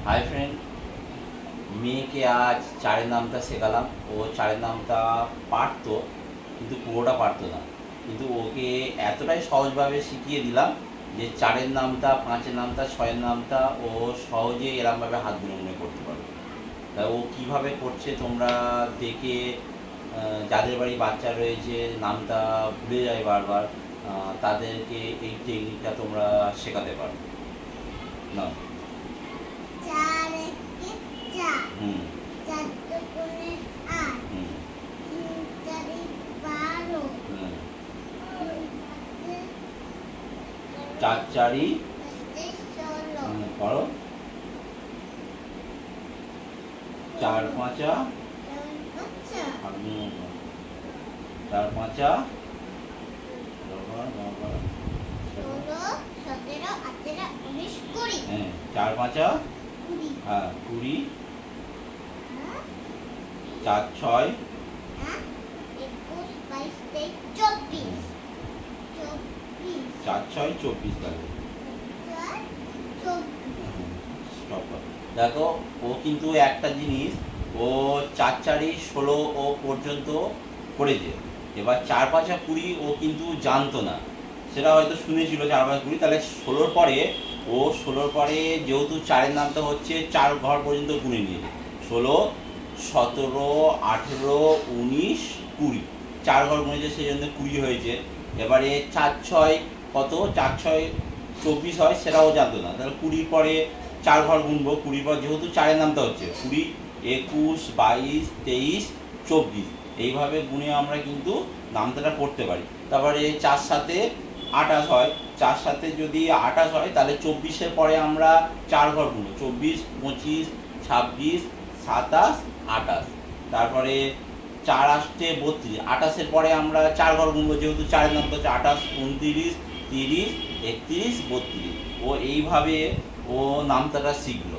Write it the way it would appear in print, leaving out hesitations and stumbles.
Hi friend, মেয়েকে আজ চারের নামটা শেখালাম। ও চারের নামটা পারতো, কিন্তু পুরোটা পারতো না। কিন্তু ওকে এতটাই সহজভাবে শিখিয়ে দিলাম যে চারের নামটা, পাঁচের নামটা, ছয়ের নামটা ও সহজেই এরমভাবে হাত গুনে গুনে করতে পারবে। তা ও কীভাবে করছে তোমরা দেখে, যাদের বাড়ি বাচ্চা রয়েছে নামটা ভুলে যায় বারবার, তাদেরকে এই টেকনিকটা তোমরা শেখাতে পারো না। হুম চার চারি করো, চার পাঁচা, চার পাঁচা, 16, 17, 18, 19, 20। হ্যাঁ, চার পাঁচা, হ্যাঁ 20, চার ছয়, 21, 22, 23, 24, চার ছয় 24 লাগে। 24। দেখো, ও কিন্তু একটা জিনিস, ও চার চারি 16 ও পর্যন্ত করেছে। এবার চার পাঁচা 20 ও কিন্তু জানতো না, সেটা হয়তো শুনেছিল চার পাঁচা 20। তাহলে 16 পরে, ও 16 পরে যেহেতু চারের নামটা হচ্ছে 4 ঘর পর্যন্ত গুনে নিয়েছে। 16, 17, 18, 19, 20, 4 ঘর গুনেছে, সেই জন্য 20 হয়েছে। এবারে 4 ছয় কত, 4 ছয় 24 হয়, সেটাও জানতো না। তাহলে 20 পরে 4 ঘর গুনবো, 20 পর যেহেতু চারের নামটা হচ্ছে 20, 21, 22, 23, 24, এইভাবে গুনে আমরা কিন্তু নামটা করতে পারি। তারপরে 4 সাথে 28 হয়, 4 সাথে যদি 28 হয় তাহলে 24-এর পরে আমরা 4 ঘর গুনবো, 24, 25, 26, 27, 28। তারপরে 4 8 32, 28-এর পরে আমরা 4 ঘর গুনবো, যেহেতু চারের নামটা হচ্ছে 28, 29, 30, 31, 32। ও এইভাবে ও নামটা শিখলো।